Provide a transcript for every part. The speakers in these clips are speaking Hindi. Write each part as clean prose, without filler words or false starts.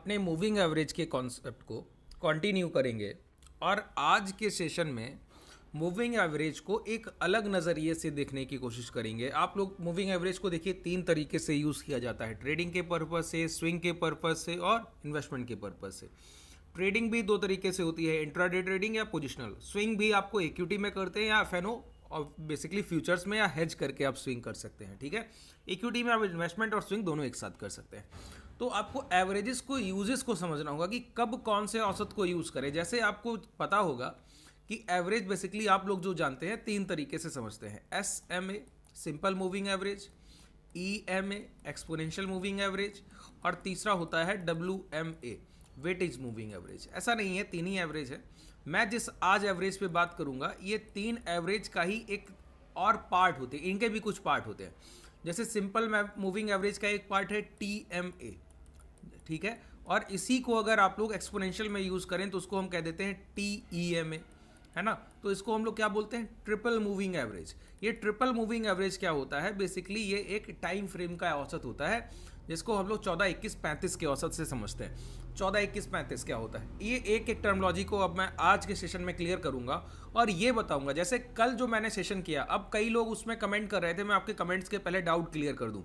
अपने मूविंग एवरेज के कॉन्सेप्ट को कंटिन्यू करेंगे और आज के सेशन में मूविंग एवरेज को एक अलग नज़रिए से देखने की कोशिश करेंगे। आप लोग मूविंग एवरेज को देखिए, तीन तरीके से यूज़ किया जाता है, ट्रेडिंग के पर्पज़ से, स्विंग के पर्पज़ से और इन्वेस्टमेंट के पर्पज़ से। ट्रेडिंग भी दो तरीके से होती है, इंट्राडे ट्रेडिंग या पोजिशनल। स्विंग भी आपको इक्विटी में करते हैं या एफएनओ और बेसिकली फ्यूचर्स में या हेज करके आप स्विंग कर सकते हैं। ठीक है, इक्विटी में आप इन्वेस्टमेंट और स्विंग दोनों एक साथ कर सकते हैं। तो आपको एवरेजेस को, यूजेस को समझना होगा कि कब कौन से औसत को यूज़ करें। जैसे आपको पता होगा कि एवरेज बेसिकली आप लोग जो जानते हैं तीन तरीके से समझते हैं, S M A simple moving average, E M A exponential moving average और तीसरा होता है W M A weightage moving average. ऐसा नहीं है, तीन ही एवरेज है। मैं जिस आज एवरेज पे बात करूंगा, ये तीन एवरेज का ही एक और पार्ट होते हैं, इनके भी कुछ पार्ट होते हैं। जैसे सिंपल मूविंग एवरेज का एक पार्ट है टी एम ए, ठीक है, और इसी को अगर आप लोग एक्सपोनेंशियल में यूज़ करें तो उसको हम कह देते हैं टी ई एम ए, है ना। तो इसको हम लोग क्या बोलते हैं, ट्रिपल मूविंग एवरेज। ये ट्रिपल मूविंग एवरेज क्या होता है, बेसिकली ये एक टाइम फ्रेम का औसत होता है, जिसको हम लोग 14, 21, 35 के औसत से समझते हैं। 14, 21, 35 क्या होता है, ये एक एक टर्मोलॉजी को अब मैं आज के सेशन में क्लियर करूंगा और ये बताऊंगा। जैसे कल जो मैंने सेशन किया, अब कई लोग उसमें कमेंट कर रहे थे, मैं आपके कमेंट्स के पहले डाउट क्लियर कर दूं।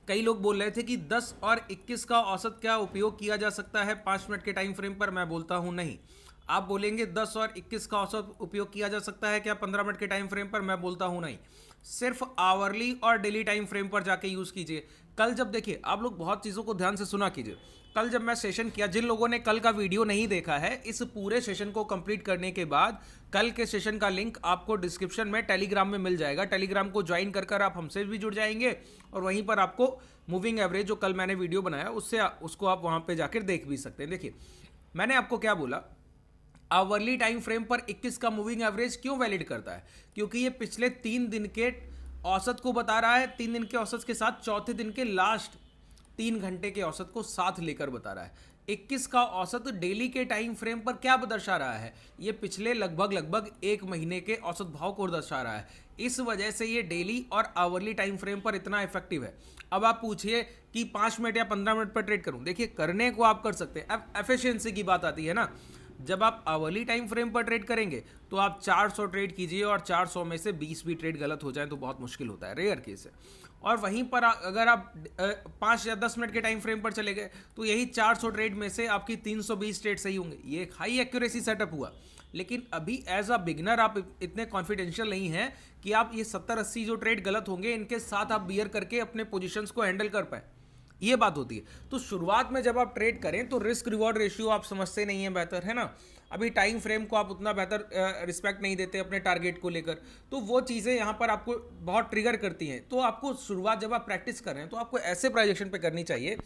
कई लोग बोल रहे थे कि 10 और 21 का औसत क्या उपयोग किया जा सकता है 5 मिनट के टाइम फ्रेम पर। मैं बोलता हूं नहीं। आप बोलेंगे 10 और 21 का औसत उपयोग किया जा सकता है क्या 15 मिनट के टाइम फ्रेम पर। मैं बोलता हूं नहीं। सिर्फ आवरली और डेली टाइम फ्रेम पर जाके यूज़ कीजिए। कल जब देखिए, आप लोग बहुत चीज़ों को ध्यान से सुना कीजिए। कल जब मैं सेशन किया, जिन लोगों ने कल का वीडियो नहीं देखा है, इस पूरे सेशन को कंप्लीट करने के बाद कल के सेशन का लिंक आपको डिस्क्रिप्शन में टेलीग्राम में मिल जाएगा। टेलीग्राम को ज्वाइन कर आप हमसे भी जुड़ जाएंगे और वहीं पर आपको मूविंग एवरेज जो कल मैंने वीडियो बनाया उसको आप वहां पे जाकर देख भी सकते हैं। देखिए, मैंने आपको क्या बोला, आवरली टाइम फ्रेम पर 21 का मूविंग एवरेज क्यों वैलिड करता है, क्योंकि ये पिछले 3 दिन के औसत को बता रहा है। 3 दिन के औसत के साथ चौथे दिन के लास्ट 3 घंटे के औसत को साथ लेकर बता रहा है। 21 का औसत डेली के टाइम फ्रेम पर क्या दर्शा रहा है, ये पिछले लगभग एक महीने के औसत भाव को दर्शा रहा है। इस वजह से ये डेली और आवरली टाइम फ्रेम पर इतना इफेक्टिव है। अब आप पूछिए कि 5 मिनट या 15 मिनट पर ट्रेड करूं, देखिए करने को आप कर सकते हैं। अब एफिशिएंसी की बात आती है ना। जब आप आवरली टाइम फ्रेम पर ट्रेड करेंगे तो आप 400 ट्रेड कीजिए और 400 में से 20 भी ट्रेड गलत हो जाए तो बहुत मुश्किल होता है, रेयर केस है। और वहीं पर अगर आप 5 या 10 मिनट के टाइम फ्रेम पर चले गए तो यही 400 ट्रेड में से आपकी 320 ट्रेड सही होंगे। ये एक हाई एक्यूरेसी सेटअप हुआ। लेकिन अभी एज अ बिगनर आप इतने कॉन्फिडेंशियल नहीं हैं कि आप ये 70-80 जो ट्रेड गलत होंगे इनके साथ आप बियर करके अपने पोजीशंस को हैंडल कर पाए, ये बात होती है। तो शुरुआत में जब आप ट्रेड करें तो रिस्क रिवॉर्ड रेशियो आप समझते नहीं है बेहतर, है ना। अभी टाइम फ्रेम को आप उतना बेहतर रिस्पेक्ट नहीं देते अपने टारगेट को लेकर, तो वो चीज़ें यहाँ पर आपको बहुत ट्रिगर करती हैं। तो आपको शुरुआत जब आप प्रैक्टिस कर रहे हैं तो आपको ऐसे प्राइजेक्शन पे करनी चाहिए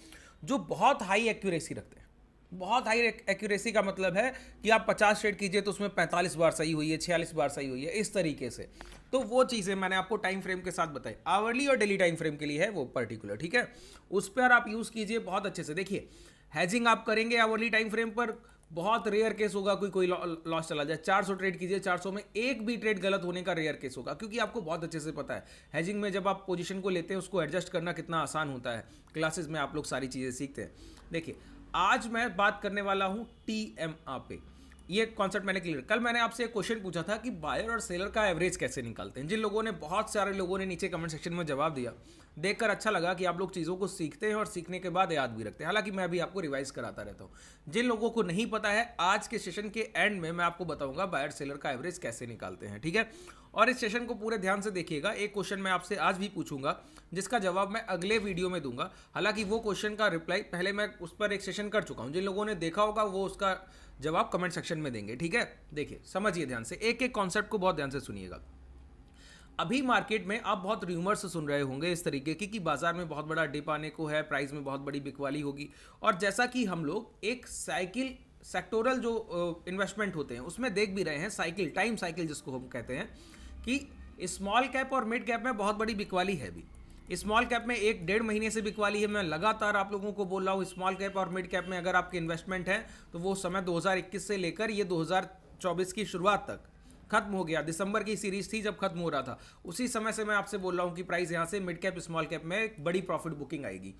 जो बहुत हाई एक्यूरेसी रखते हैं। बहुत हाई एक्यूरेसी का मतलब है कि आप 50 ट्रेड कीजिए तो उसमें 45 बार सही हुई है, 46 बार सही हुई है, इस तरीके से। तो वो चीज़ें मैंने आपको टाइम फ्रेम के साथ बताई, आवरली और डेली टाइम फ्रेम के लिए है वो पर्टिकुलर, ठीक है। उस पर आप यूज़ कीजिए बहुत अच्छे से। देखिए, हैजिंग आप करेंगे आवरली टाइम फ्रेम पर, बहुत रेयर केस होगा कोई लॉस चला जाए। 400 ट्रेड कीजिए, 400 में एक भी ट्रेड गलत होने का रेयर केस होगा, क्योंकि आपको बहुत अच्छे से पता है हैजिंग में जब आप पोजीशन को लेते हैं उसको एडजस्ट करना कितना आसान होता है। क्लासेस में आप लोग सारी चीज़ें सीखते हैं। देखिए, आज मैं बात करने वाला हूं TMA पे। ये कॉन्सेप्ट मैंने क्लियर, कल मैंने आपसे एक क्वेश्चन पूछा था कि बायर और सेलर का एवरेज कैसे निकालते हैं। जिन लोगों ने, बहुत सारे लोगों ने नीचे कमेंट सेक्शन में जवाब दिया, देखकर अच्छा लगा कि आप लोग चीज़ों को सीखते हैं और सीखने के बाद याद भी रखते हैं। हालांकि मैं भी आपको रिवाइज कराता रहता हूँ। जिन लोगों को नहीं पता है, आज के सेशन के एंड में मैं आपको बताऊंगा बायर सेलर का एवरेज कैसे निकालते हैं, ठीक है। और इस सेशन को पूरे ध्यान से देखिएगा। एक क्वेश्चन मैं आपसे आज भी पूछूंगा जिसका जवाब मैं अगले वीडियो में दूंगा। हालांकि वो क्वेश्चन का रिप्लाई पहले मैं उस पर एक सेशन कर चुका हूं। जिन लोगों ने देखा होगा वो उसका जवाब कमेंट सेक्शन में देंगे, ठीक है। देखिए, समझिए ध्यान से, एक एक कॉन्सेप्ट को बहुत ध्यान से सुनिएगा। अभी मार्केट में आप बहुत र्यूमर्स सुन रहे होंगे इस तरीके की कि बाजार में बहुत बड़ा डिप आने को है, प्राइस में बहुत बड़ी बिकवाली होगी। और जैसा कि हम लोग एक साइकिल, सेक्टोरल जो इन्वेस्टमेंट होते हैं उसमें देख भी रहे हैं, साइकिल, टाइम साइकिल जिसको हम कहते हैं, कि स्मॉल कैप और मिड कैप में बहुत बड़ी बिकवाली है भी। स्मॉल कैप में 1-1.5 महीने से बिकवाली है। मैं लगातार आप लोगों को बोल रहा हूँ, स्मॉल कैप और मिड कैप में अगर आपके इन्वेस्टमेंट है तो वो समय 2021 से लेकर ये 2024 की शुरुआत तक खत्म हो गया। दिसंबर की सीरीज थी जब खत्म हो रहा था, उसी समय से मैं आपसे बोल रहा हूँ कि प्राइस यहाँ से मिड कैप स्मॉल कैप में एक बड़ी प्रॉफिट बुकिंग आएगी।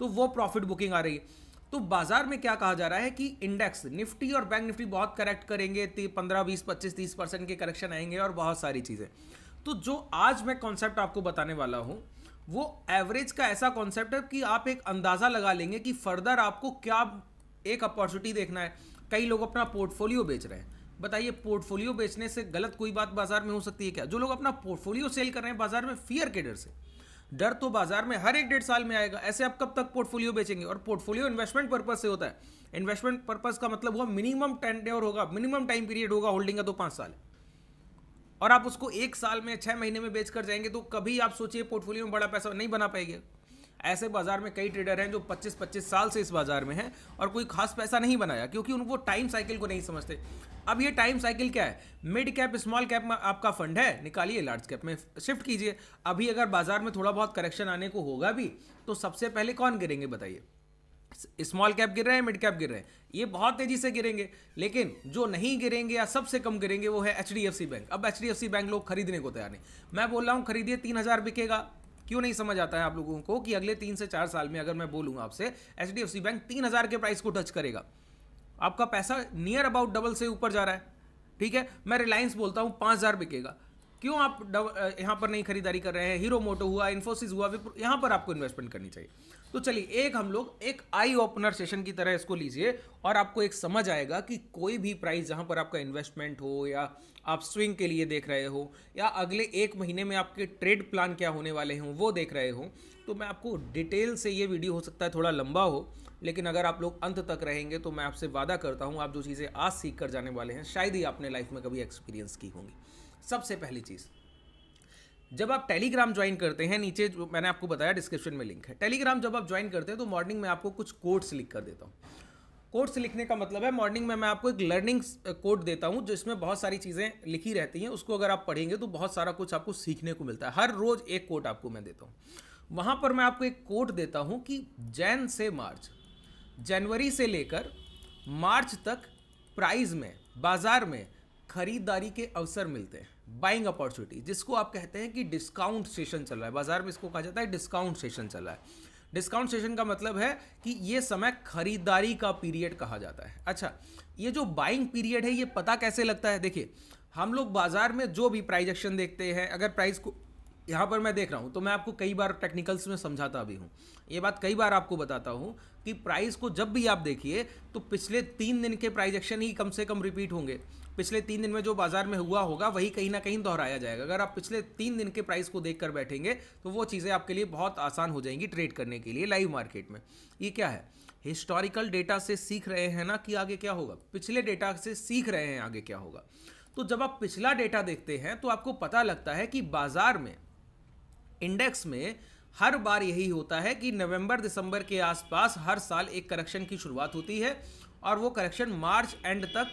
तो वो प्रॉफिट बुकिंग आ रही है। तो बाजार में क्या कहा जा रहा है कि इंडेक्स निफ्टी और बैंक निफ्टी बहुत करेक्ट करेंगे, 15 20 25 30% के करेक्शन आएंगे और बहुत सारी चीजें। तो जो आज मैं कॉन्सेप्ट आपको बताने वाला हूं वो एवरेज का ऐसा कॉन्सेप्ट है कि आप एक अंदाजा लगा लेंगे कि फर्दर आपको क्या एक अपॉर्चुनिटी देखना है। कई लोग अपना पोर्टफोलियो बेच रहे हैं, बताइए पोर्टफोलियो बेचने से गलत कोई बात बाजार में हो सकती है क्या? जो लोग अपना पोर्टफोलियो सेल कर रहे हैं बाजार में फियर के डर से, डर तो बाजार में हर एक 1.5 साल में आएगा, ऐसे आप कब तक पोर्टफोलियो बेचेंगे? और पोर्टफोलियो इन्वेस्टमेंट पर्पज से होता है। इन्वेस्टमेंट पर्पज का मतलब हुआ मिनिमम टेन्योर होगा, मिनिमम टाइम पीरियड होगा होल्डिंग का, तो 5 साल। और आप उसको 1 साल में 6 महीने में बेच कर जाएंगे तो कभी आप सोचिए पोर्टफोलियो में बड़ा पैसा नहीं बना पाएंगे। ऐसे बाजार में कई ट्रेडर हैं जो 25-25 साल से इस बाजार में हैं और कोई खास पैसा नहीं बनाया, क्योंकि उनको टाइम साइकिल को नहीं समझते। अब ये टाइम साइकिल क्या है? मिड कैप स्मॉल कैप में आपका फंड है, निकालिए लार्ज कैप में शिफ्ट कीजिए। अभी अगर बाजार में थोड़ा बहुत करेक्शन आने को होगा भी तो सबसे पहले कौन गिरेंगे बताइए? स्मॉल कैप गिर रहे हैं, मिड कैप गिर रहे हैं, ये बहुत तेजी से गिरेंगे। लेकिन जो नहीं गिरेंगे या सबसे कम गिरेंगे वो है HDFC बैंक। अब HDFC बैंक लोग खरीदने को तैयार नहीं। मैं बोल रहा हूं खरीदिए, 3000 बिकेगा। क्यों नहीं समझ आता है आप लोगों को कि अगले 3 से 4 साल में अगर मैं बोलूंगा आपसे HDFC बैंक 3000 के प्राइस को टच करेगा, आपका पैसा नियर अबाउट डबल से ऊपर जा रहा है। ठीक है, मैं रिलायंस बोलता हूं 5000 बिकेगा। क्यों आप यहां पर नहीं खरीदारी कर रहे हैं? हीरो मोटो हुआ, इन्फोसिस हुआ, यहां पर आपको इन्वेस्टमेंट करनी चाहिए। तो चलिए हम लोग एक आई ओपनर सेशन की तरह इसको लीजिए और आपको एक समझ आएगा कि कोई भी प्राइस जहां पर आपका इन्वेस्टमेंट हो या आप स्विंग के लिए देख रहे हो या अगले 1 महीने में आपके ट्रेड प्लान क्या होने वाले हों वो देख रहे हो, तो मैं आपको डिटेल से ये वीडियो हो सकता है थोड़ा लंबा हो, लेकिन अगर आप लोग अंत तक रहेंगे तो मैं आपसे वादा करता हूँ आप जो चीज़ें आज सीख कर जाने वाले हैं शायद ही आपने लाइफ में कभी एक्सपीरियंस की होंगी। सबसे पहली चीज़, जब आप टेलीग्राम ज्वाइन करते हैं, नीचे जो मैंने आपको बताया डिस्क्रिप्शन में लिंक है, टेलीग्राम जब आप ज्वाइन करते हैं तो मॉर्निंग में आपको कुछ कोड्स लिख कर देता हूँ। कोड्स लिखने का मतलब है मॉर्निंग में मैं आपको एक लर्निंग कोड देता हूँ जिसमें बहुत सारी चीज़ें लिखी रहती हैं, उसको अगर आप पढ़ेंगे तो बहुत सारा कुछ आपको सीखने को मिलता है। हर रोज़ एक कोड आपको मैं देता हूँ। वहाँ पर मैं आपको एक कोड देता हूँ कि जैन से मार्च, जनवरी से लेकर मार्च तक प्राइस में, बाजार में खरीदारी के अवसर मिलते हैं, बाइंग अपॉर्चुनिटी, जिसको आप कहते हैं कि डिस्काउंट सेशन चल रहा है। बाजार में इसको कहा जाता है डिस्काउंट सेशन चल रहा है। डिस्काउंट सेशन का मतलब है कि ये समय खरीदारी का पीरियड कहा जाता है। अच्छा, ये जो बाइंग पीरियड है ये पता कैसे लगता है? देखिए, हम लोग बाजार में जो भी प्राइस एक्शन देखते हैं, अगर प्राइस को यहाँ पर मैं देख रहा हूँ तो मैं आपको कई बार टेक्निकल्स में समझाता भी हूँ, ये बात कई बार आपको बताता हूँ कि प्राइस को जब भी आप देखिए तो पिछले 3 दिन के प्राइस एक्शन ही कम से कम रिपीट होंगे। पिछले 3 दिन में जो बाजार में हुआ होगा वही कहीं ना कहीं दोहराया जाएगा। अगर आप पिछले 3 दिन के प्राइस को देख कर बैठेंगे तो वो चीज़ें आपके लिए बहुत आसान हो जाएंगी ट्रेड करने के लिए लाइव मार्केट में। ये क्या है? हिस्टोरिकल डेटा से सीख रहे हैं ना कि आगे क्या होगा, पिछले डेटा से सीख रहे हैं आगे क्या होगा। तो जब आप पिछला डेटा देखते हैं तो आपको पता लगता है कि बाजार में, इंडेक्स में हर बार यही होता है कि नवंबर दिसंबर के आसपास हर साल एक करेक्शन की शुरुआत होती है और वो करेक्शन मार्च एंड तक,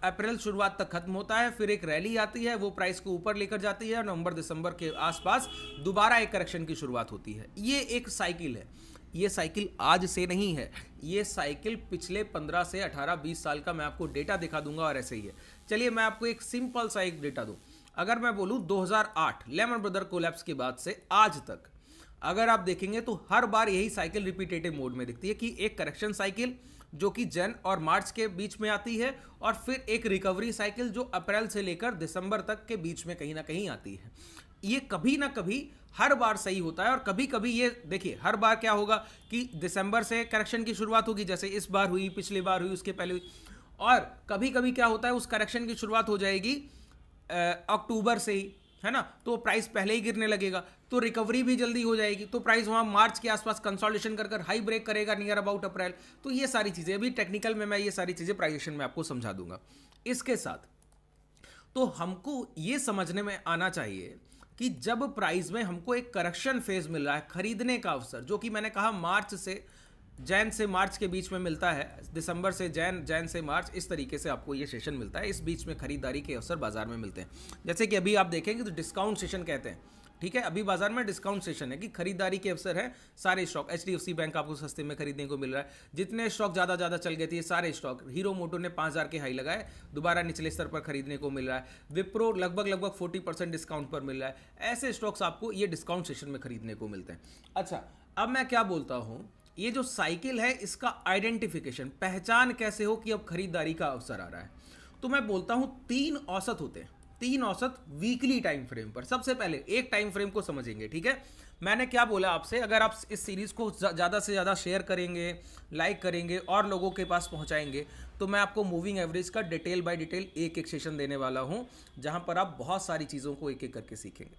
अप्रैल शुरुआत तक खत्म होता है। फिर एक रैली आती है, वो प्राइस को ऊपर लेकर जाती है, नवंबर दिसंबर के आसपास दोबारा एक करेक्शन की शुरुआत होती है। ये एक साइकिल है। ये साइकिल आज से नहीं है, ये साइकिल पिछले 15 से 18-20 साल का मैं आपको डेटा दिखा दूंगा और ऐसे ही है। चलिए मैं आपको एक सिंपल सा एक डेटा दूं। अगर मैं बोलूं 2008 लेमन ब्रदर कोलैप्स के बाद से आज तक अगर आप देखेंगे तो हर बार यही साइकिल रिपीटेटिव मोड में दिखती है कि एक करेक्शन साइकिल जो कि जन और मार्च के बीच में आती है और फिर एक रिकवरी साइकिल जो अप्रैल से लेकर दिसंबर तक के बीच में कहीं ना कहीं आती है। ये कभी ना कभी हर बार सही होता है और कभी कभी ये देखिए हर बार क्या होगा कि दिसंबर से करेक्शन की शुरुआत होगी, जैसे इस बार हुई, पिछली बार हुई, उसके पहले हुई, और कभी कभी क्या होता है उस करेक्शन की शुरुआत हो जाएगी अक्टूबर से ही, है ना, तो प्राइस पहले ही गिरने लगेगा, तो रिकवरी भी जल्दी हो जाएगी, तो प्राइस वहाँ मार्च के आसपास कंसोलिडेशन कर हाई ब्रेक करेगा नियर अबाउट अप्रैल। तो ये सारी चीज़ें अभी टेक्निकल में मैं ये सारी चीज़ें प्राइजेशन में आपको समझा दूंगा। इसके साथ तो हमको ये समझने में आना चाहिए कि जब प्राइस में हमको एक करेक्शन फेज मिल रहा है, खरीदने का अवसर, जो कि मैंने कहा मार्च से जैन से मार्च के बीच में मिलता है, दिसंबर से जैन, जैन से मार्च, इस तरीके से आपको ये सेशन मिलता है। इस बीच में खरीदारी के अवसर बाजार में मिलते हैं। जैसे कि अभी आप देखेंगे तो डिस्काउंट सेशन कहते हैं, ठीक है, अभी बाजार में डिस्काउंट सेशन है कि खरीदारी के अवसर है। सारे स्टॉक, HDFC बैंक आपको सस्ते में खरीदने को मिल रहा है, जितने स्टॉक ज़्यादा चल गए थे सारे स्टॉक, हीरो मोटो ने 5000 के हाई लगाए, दोबारा निचले स्तर पर खरीदने को मिल रहा है, विप्रो लगभग 40% डिस्काउंट पर मिल रहा है। ऐसे स्टॉक्स आपको ये डिस्काउंट सेशन में खरीदने को मिलते हैं। अच्छा, अब मैं क्या बोलता हूँ ये जो साइकिल है इसका आइडेंटिफिकेशन, पहचान कैसे हो कि अब खरीदारी का अवसर आ रहा है। तो मैं बोलता हूं 3 औसत होते हैं, 3 औसत वीकली टाइम फ्रेम पर। सबसे पहले एक टाइम फ्रेम को समझेंगे, ठीक है। मैंने क्या बोला आपसे, अगर आप इस सीरीज को ज़्यादा से ज़्यादा शेयर करेंगे, लाइक करेंगे और लोगों के पास पहुंचाएंगे, तो मैं आपको मूविंग एवरेज का डिटेल बाय डिटेल एक एक सेशन देने वाला हूं, जहां पर आप बहुत सारी चीज़ों को एक एक करके सीखेंगे,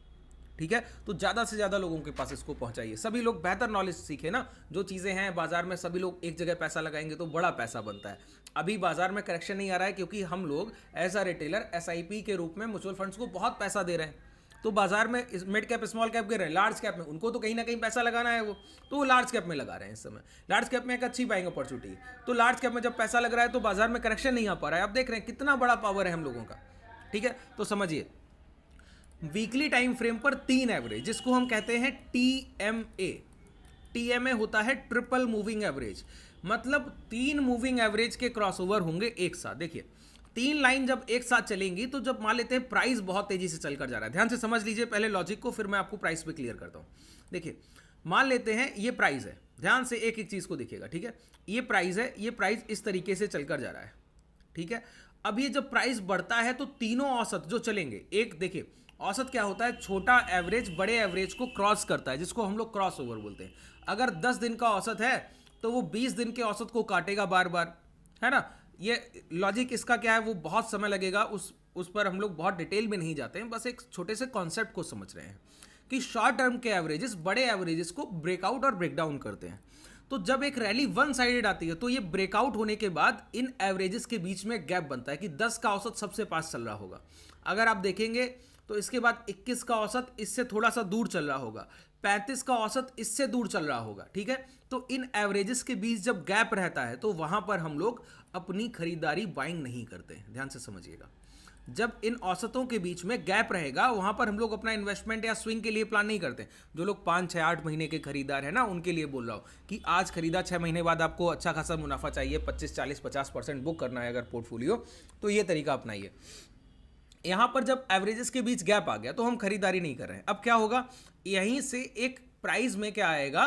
ठीक है। तो ज़्यादा से ज़्यादा लोगों के पास इसको पहुंचाइए, सभी लोग बेहतर नॉलेज सीखे ना। जो चीज़ें हैं बाजार में, सभी लोग एक जगह पैसा लगाएंगे तो बड़ा पैसा बनता है। अभी बाजार में करेक्शन नहीं आ रहा है क्योंकि हम लोग एज अ रिटेलर SIP के रूप में म्यूचुअल फंड्स को बहुत पैसा दे रहे हैं। तो बाजार में मिड कैप स्मॉल कैप गिर रहे हैं, लार्ज कैप में उनको तो कहीं ना कहीं पैसा लगाना है, वो लार्ज कैप में लगा रहे हैं इस समय। लार्ज कैप में एक अच्छी बाइंग अपॉर्चुनिटी है, तो लार्ज कैप में जब पैसा लग रहा है तो बाजार में करेक्शन नहीं आ पा रहा है। आप देख रहे हैं कितना बड़ा पावर है हम लोगों का, ठीक है। तो समझिए, वीकली टाइम फ्रेम पर 3 एवरेज, जिसको हम कहते हैं TMA होता है ट्रिपल मूविंग एवरेज, मतलब 3 मूविंग एवरेज के क्रॉसओवर होंगे एक साथ। देखिए 3 लाइन जब एक साथ चलेंगी, तो जब मान लेते हैं प्राइस बहुत तेजी से चलकर जा रहा है, ध्यान से समझ लीजिए पहले लॉजिक को, फिर मैं आपको प्राइस पे क्लियर करता हूं। देखिए मान लेते हैं ये प्राइस है, ध्यान से एक एक चीज को देखिएगा, ठीक है। ये प्राइस है, ये प्राइस इस तरीके से चलकर जा रहा है, ठीक है। अब ये जब प्राइस बढ़ता है तो तीनों औसत जो चलेंगे, एक देखिए औसत क्या होता है, छोटा एवरेज बड़े एवरेज को क्रॉस करता है, जिसको हम लोग क्रॉस ओवर बोलते हैं। अगर 10 दिन का औसत है तो वो 20 दिन के औसत को काटेगा बार बार, है ना। ये लॉजिक इसका क्या है, वो बहुत समय लगेगा, उस पर हम लोग बहुत डिटेल में नहीं जाते हैं, बस एक छोटे से कॉन्सेप्ट को समझ रहे हैं कि शॉर्ट टर्म के एवरेजेस बड़े एवरेजेस को ब्रेकआउट और ब्रेकडाउन करते हैं। तो जब एक रैली वन साइडेड आती है तो ये ब्रेकआउट होने के बाद इन एवरेजेस के बीच में गैप बनता है कि 10 का औसत सबसे पास चल रहा होगा। अगर आप देखेंगे तो इसके बाद 21 का औसत इससे थोड़ा सा दूर चल रहा होगा, 35 का औसत इससे दूर चल रहा होगा, ठीक है। तो इन एवरेजेस के बीच जब गैप रहता है तो वहां पर हम लोग अपनी खरीदारी बाइंग नहीं करते हैं, ध्यान से समझिएगा। जब इन औसतों के बीच में गैप रहेगा वहां पर हम लोग अपना इन्वेस्टमेंट या स्विंग के लिए प्लान नहीं करते। जो लोग 5, 6, 8 महीने के खरीदार है ना, उनके लिए बोल रहा हूं कि आज खरीदा, 6 महीने बाद आपको अच्छा खासा मुनाफा चाहिए, 25, 40, 50% बुक करना है अगर पोर्टफोलियो, तो ये तरीका अपनाइए। यहां पर जब एवरेजेस के बीच गैप आ गया तो हम खरीदारी नहीं कर रहे हैं। अब क्या होगा, यहीं से एक प्राइस में क्या आएगा,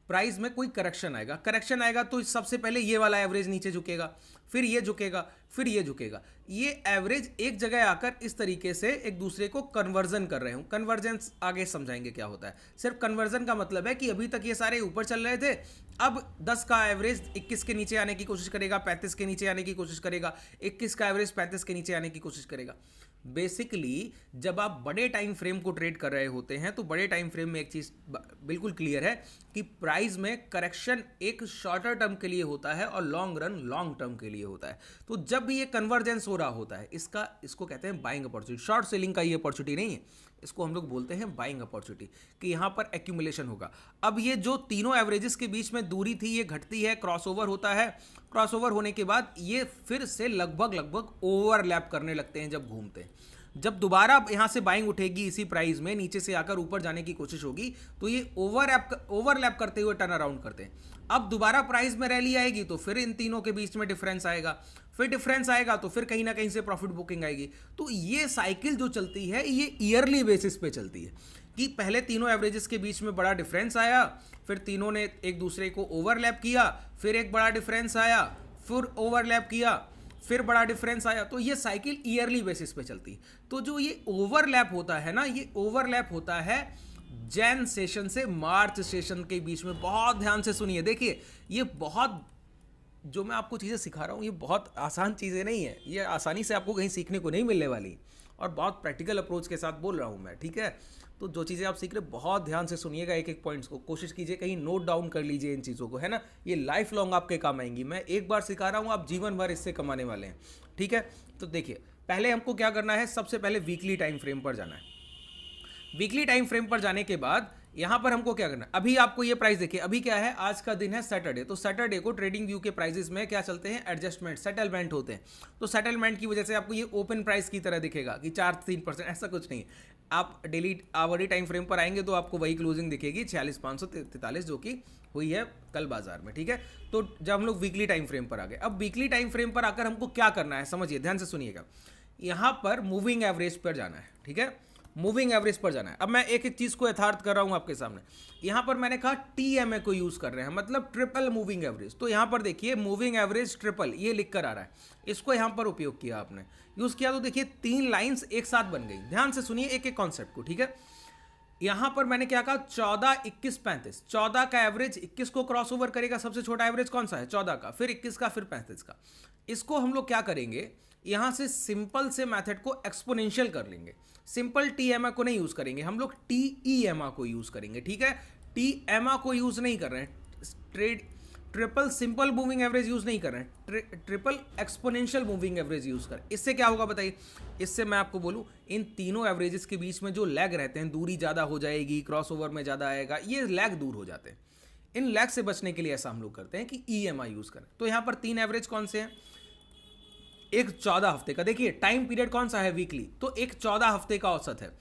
प्राइस में कोई करेक्शन आएगा। करेक्शन आएगा तो सबसे पहले ये वाला एवरेज नीचे झुकेगा, फिर ये झुकेगा, फिर ये झुकेगा। ये एवरेज एक जगह आकर इस तरीके से एक दूसरे को कन्वर्जन कर रहे हूं। कन्वर्जेंस आगे समझाएंगे क्या होता है। सिर्फ कन्वर्जन का मतलब है कि अभी तक ये सारे ऊपर चल रहे थे, अब 10 का एवरेज 21 के नीचे आने की कोशिश करेगा, 35 के नीचे आने की कोशिश करेगा, 21 का एवरेज 35 के नीचे आने की कोशिश करेगा। बेसिकली जब आप बड़े टाइम फ्रेम को ट्रेड कर रहे होते हैं तो बड़े टाइम फ्रेम में एक चीज बिल्कुल क्लियर है कि प्राइस में करेक्शन एक शॉर्टर टर्म के लिए होता है और लॉन्ग रन लॉन्ग टर्म के लिए होता है। तो जब भी ये कन्वर्जेंस हो रहा होता है, इसको कहते हैं बाइंग अपॉर्चुनिटी। शॉर्ट सेलिंग का ये अपॉर्चुनिटी नहीं है, इसको हम लोग बोलते हैं बाइंग अपॉर्चुनिटी, कि यहां पर एक्यूमुलेशन होगा। अब ये जो तीनों एवरेजेस के बीच में दूरी थी ये घटती है, क्रॉसओवर होता है। क्रॉसओवर होने के बाद ये फिर से लगभग ओवरलैप करने लगते हैं जब घूमते हैं। जब दोबारा यहां से बाइंग उठेगी इसी प्राइस में, नीचे से आकर ऊपर जाने की कोशिश होगी, तो ये ओवरलैप करते हुए टर्न अराउंड करते हैं। अब दोबारा प्राइस में रैली आएगी तो फिर इन तीनों के बीच में डिफरेंस आएगा, फिर डिफरेंस आएगा तो फिर कहीं ना कहीं से प्रॉफिट बुकिंग आएगी। तो ये साइकिल जो चलती है ये ईयरली बेसिस पे चलती है कि पहले तीनों एवरेजेस के बीच में बड़ा डिफरेंस आया, फिर तीनों ने एक दूसरे को ओवरलैप किया, फिर एक बड़ा डिफरेंस आया, फिर ओवरलैप किया, फिर बड़ा डिफरेंस आया। तो ये साइकिल ईयरली बेसिस पे चलती है। तो जो ये ओवरलैप होता है ना, ये ओवरलैप होता है जैन सेशन से मार्च सेशन के बीच में। बहुत ध्यान से सुनिए, देखिए ये बहुत, जो मैं आपको चीज़ें सिखा रहा हूँ ये बहुत आसान चीज़ें नहीं है, ये आसानी से आपको कहीं सीखने को नहीं मिलने वाली, और बहुत प्रैक्टिकल अप्रोच के साथ बोल रहा हूँ मैं, ठीक है। तो जो चीज़ें आप सीख रहे बहुत ध्यान से सुनिएगा, एक एक पॉइंट्स को कोशिश कीजिए, कहीं नोट डाउन कर लीजिए इन चीज़ों को, है ना। ये लाइफ लॉन्ग आपके काम आएंगी। मैं एक बार सिखा रहा हूँ, आप जीवन भर इससे कमाने वाले हैं, ठीक है। तो देखिए पहले हमको क्या करना है, सबसे पहले वीकली टाइम फ्रेम पर जाना है। वीकली टाइम फ्रेम पर जाने के बाद यहां पर हमको क्या करना है, अभी आपको ये प्राइस देखिए, अभी क्या है, आज का दिन है सैटरडे, तो सैटरडे को ट्रेडिंग व्यू के प्राइसेस में क्या चलते हैं, एडजस्टमेंट, सेटलमेंट होते हैं। तो सेटलमेंट की वजह से आपको ये ओपन प्राइस की तरह दिखेगा कि 4-3%, ऐसा कुछ नहीं। आप डेली आवरी टाइम फ्रेम पर आएंगे तो आपको वही क्लोजिंग दिखेगी 46,543 जो कि हुई है कल बाजार में, ठीक है। तो जब हम लोग वीकली टाइम फ्रेम पर आ गए, अब वीकली टाइम फ्रेम पर आकर हमको क्या करना है, समझिए, ध्यान से सुनिएगा। यहां पर मूविंग एवरेज पर जाना है, ठीक है। मूविंग एवरेज पर जाना है। अब मैं एक एक चीज को यथार्थ कर रहा हूं आपके सामने। यहां पर मैंने कहा टीएमए को यूज कर रहे हैं, मतलब ट्रिपल मूविंग एवरेज। तो यहां पर देखिए मूविंग एवरेज ट्रिपल ये लिख कर आ रहा है, इसको यहां पर उपयोग किया आपने, यूज किया तो देखिए 3 लाइंस एक साथ बन गई। ध्यान से सुनिए एक एक कॉन्सेप्ट को, ठीक है। यहां पर मैंने क्या कहा 14, 21, 35। 14 का एवरेज 21 को क्रॉस ओवर करेगा, सबसे छोटा एवरेज कौन सा है 14 का, फिर 21 का, फिर 35 का। इसको हम लोग क्या करेंगे, यहां से सिंपल से मेथड को एक्सपोनेंशियल कर लेंगे। सिंपल टीएमए को नहीं यूज करेंगे, हम लोग टीईएमए को यूज करेंगे, ठीक है। टीएमए को यूज नहीं कर रहे हैं, triple simple moving average use नहीं कर रहे हैं, triple exponential moving average use कर। इससे क्या होगा बताइए, इससे मैं आपको बोलूं इन तीनों एवरेजेस के बीच में जो लैग रहते हैं, दूरी ज़्यादा हो जाएगी, क्रॉसओवर में ज़्यादा आएगा, ये लैग दूर हो जाते हैं। इन लैग से बचने के लिए ऐसा हम लोग करते हैं कि ईएमआई यूज करें। तो यहाँ पर 3 एवरेज कौन से हैं, एक 14 हफ्ते का, देखिए टाइम पीरियड कौन सा है वीकली, तो एक 14 हफ्ते का औसत है,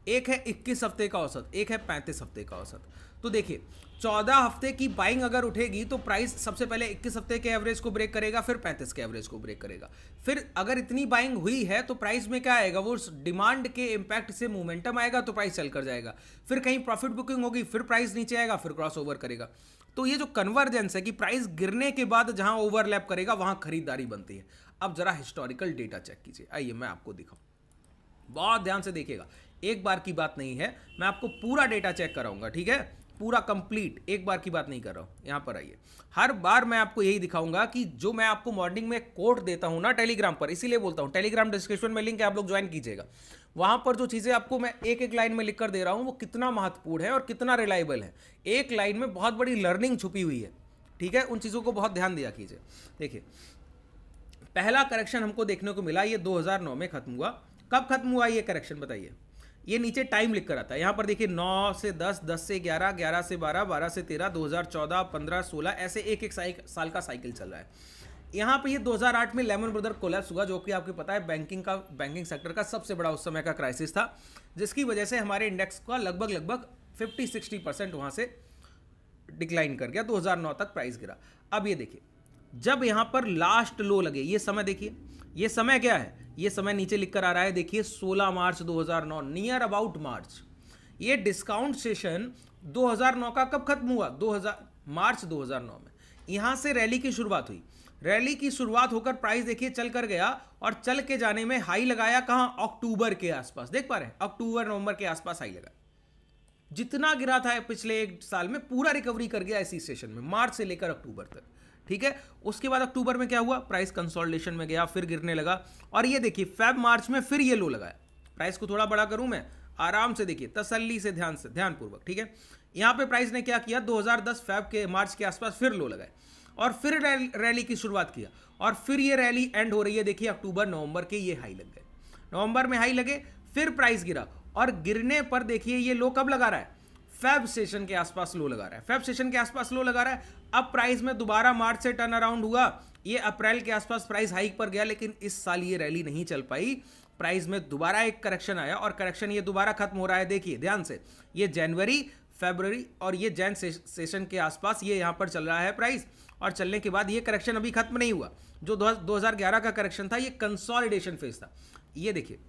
एक है 21 हफ्ते का औसत, एक है 35 हफ्ते का औसत। तो देखिए 14 हफ्ते की बाइंग अगर उठेगी तो प्राइस सबसे पहले 21 हफ्ते के एवरेज को ब्रेक करेगा, फिर 35 के एवरेज को ब्रेक करेगा। फिर अगर इतनी बाइंग हुई है तो प्राइस में क्या आएगा, वो डिमांड के इंपैक्ट से मोमेंटम आएगा तो प्राइस चल कर जाएगा। फिर कहीं प्रॉफिट बुकिंग होगी, फिर प्राइस नीचे आएगा, फिर क्रॉस ओवर करेगा। तो ये जो कन्वर्जेंस है कि प्राइस गिरने के बाद जहां ओवरलैप करेगा वहां खरीदारी बनती है। अब जरा हिस्टोरिकल डेटा चेक कीजिए, आइए मैं आपको दिखाऊं, बहुत ध्यान से देखिएगा, एक बार की बात नहीं है, मैं आपको पूरा डेटा चेक कराऊंगा, ठीक है, पूरा कंप्लीट, एक बार की बात नहीं कर रहा हूं। यहां पर आइए, हर बार मैं आपको यही दिखाऊंगा कि जो मैं आपको मॉर्निंग में कोड देता हूं ना टेलीग्राम पर, इसीलिए बोलता हूं टेलीग्राम डिस्क्रिप्शन में लिंक है, आप लोग ज्वाइन कीजिएगा। वहां पर जो चीजें आपको मैं एक एक लाइन में लिख कर दे रहा हूं वो कितना महत्वपूर्ण है और कितना रिलायबल है। एक लाइन में बहुत बड़ी लर्निंग छुपी हुई है, ठीक है, उन चीजों को बहुत ध्यान दिया कीजिए। देखिए पहला करेक्शन हमको देखने को मिला, ये 2009 में खत्म हुआ। कब खत्म हुआ ये करेक्शन बताइए, ये नीचे टाइम लिख कर आता है, यहां पर देखिए 9 से 10, 10 से 11, 11 से 12, 12 से 13, 2014, 15, 16, ऐसे एक एक साल का साइकिल चल रहा है। यहां पे ये 2008 में लेमन ब्रदर कोलैप्स हुआ, जो कि आपको पता है बैंकिंग सेक्टर का सबसे बड़ा उस समय का क्राइसिस था, जिसकी वजह से हमारे इंडेक्स का लगभग 50-60% वहां से डिक्लाइन कर गया, 2009 तक प्राइस गिरा। अब ये देखिए जब यहां पर लास्ट लो लगे, ये समय देखिए, ये समय क्या है, ये समय नीचे लिख कर आ रहा है, देखिए 16 मार्च 2009, नियर अबाउट मार्च। ये डिस्काउंट सेशन 2009 का कब खत्म हुआ, मार्च 2009 में। यहां से रैली की शुरुआत हुई, रैली की शुरुआत होकर प्राइस देखिए चल कर गया और चल के जाने में हाई लगाया कहां, अक्टूबर के आसपास, देख पा रहे हैं, अक्टूबर नवंबर के आसपास हाई लगा। जितना गिरा था पिछले एक साल में पूरा रिकवरी कर गया इसी सेशन में, मार्च से लेकर अक्टूबर तक, ठीक है। उसके बाद अक्टूबर में क्या हुआ, प्राइस कंसोलिडेशन में गया, फिर गिरने लगा, और ये देखिए फेब मार्च में फिर ये लो लगाया। प्राइस को थोड़ा बड़ा करूं मैं, आराम से देखिए, तसल्ली से, ध्यानपूर्वक, ठीक है। यहां पे प्राइस ने क्या किया, 2010 फेब के मार्च के आसपास फिर लो लगाए और फिर रैली की शुरुआत किया, और फिर ये रैली एंड हो रही है, देखिए अक्टूबर नवंबर के ये हाई लग गए, नवंबर में हाई लगे, फिर प्राइस गिरा, और गिरने पर देखिए ये लो कब लगा रहा है, फेब सेशन के आसपास लो लगा रहा है, फेब सेशन के आसपास लो लगा रहा है। अब प्राइस में दोबारा मार्च से टर्न अराउंड हुआ, ये अप्रैल के आसपास प्राइस हाइक पर गया, लेकिन इस साल ये रैली नहीं चल पाई, प्राइस में दोबारा एक करेक्शन आया और करेक्शन ये दोबारा खत्म हो रहा है। देखिए ध्यान से, ये जनवरी, फरवरी और ये जैन सेशन के आसपास ये यहां पर चल रहा है प्राइस, और चलने के बाद ये करेक्शन अभी खत्म नहीं हुआ। जो 2011 का करेक्शन था ये कंसोलिडेशन फेज था। ये देखिए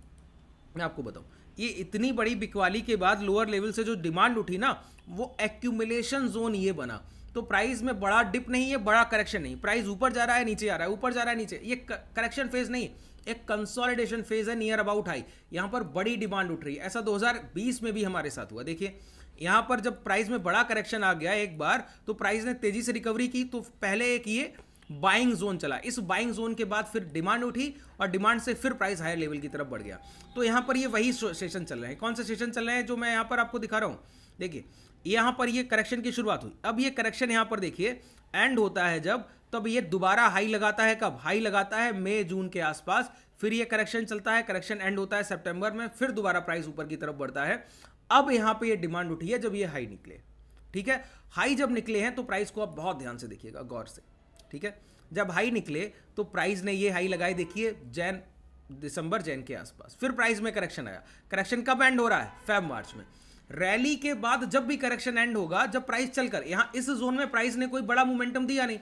मैं आपको बताऊं, ये इतनी बड़ी बिकवाली के बाद लोअर लेवल से जो डिमांड उठी ना, वो एक्यूमुलेशन जोन ये बना। तो प्राइस में बड़ा डिप नहीं है, बड़ा करेक्शन नहीं, प्राइस ऊपर जा रहा है नीचे आ रहा है, ऊपर जा रहा है नीचे, ये करेक्शन फेज नहीं, एक कंसोलिडेशन फेज है नियर अबाउट हाई। यहां पर बड़ी डिमांड उठ रही है, ऐसा 2020 में भी हमारे साथ हुआ। देखिए यहां पर जब प्राइस में बड़ा करेक्शन आ गया एक बार, तो प्राइस ने तेजी से रिकवरी की, तो पहले एक ये बाइंग जोन चला, इस बाइंग जोन के बाद फिर डिमांड उठी और डिमांड से फिर प्राइस हायर लेवल की तरफ बढ़ गया। तो यहां पर ये वही सेशन चल रहे हैं। कौन से सेशन चल रहे हैं जो मैं यहां पर आपको दिखा रहा हूं, देखिए यहां पर ये करेक्शन की शुरुआत हुई, अब ये करेक्शन यहां पर देखिए एंड होता है जब, तब ये दोबारा हाई लगाता है, कब हाई लगाता है, मई जून के आसपास, फिर ये करेक्शन चलता है, करेक्शन एंड होता है सितंबर में, फिर दोबारा प्राइस ऊपर की तरफ बढ़ता है। अब यहां पे ये डिमांड उठी है जब ये हाई निकले, ठीक है। हाई जब निकले हैं तो प्राइस को आप बहुत ध्यान से देखिएगा, गौर से, ठीक है। जब हाई निकले तो प्राइस ने ये हाई लगाई, देखिए दिसंबर जैन के आसपास, फिर प्राइस में करेक्शन आया। करेक्शन कब एंड हो रहा है, फेब मार्च में। रैली के बाद जब भी करेक्शन एंड होगा, जब प्राइस चलकर यहां इस जोन में प्राइस ने कोई बड़ा मोमेंटम दिया नहीं,